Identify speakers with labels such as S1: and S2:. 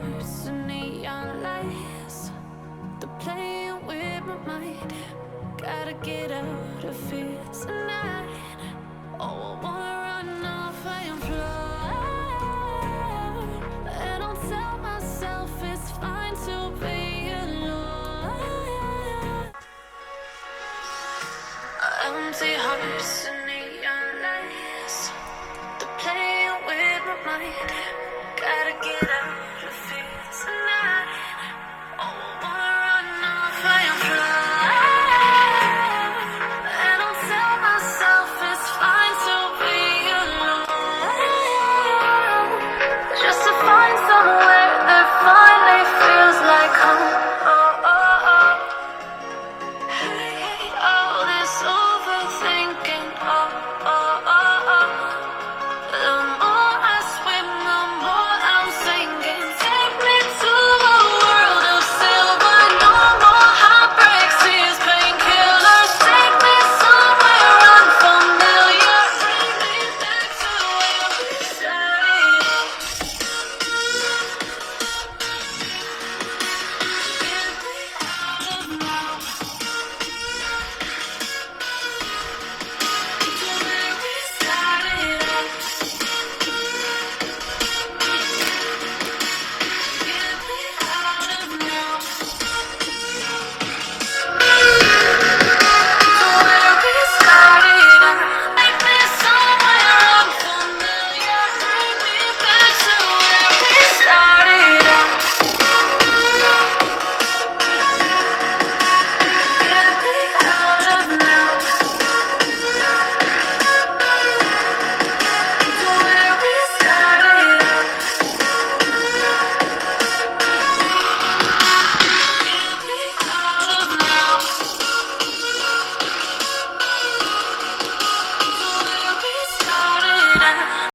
S1: hearts and neon lights. They're playing with my mind. Gotta get out of here tonight. Oh, I wanna run off and fly. And don't tell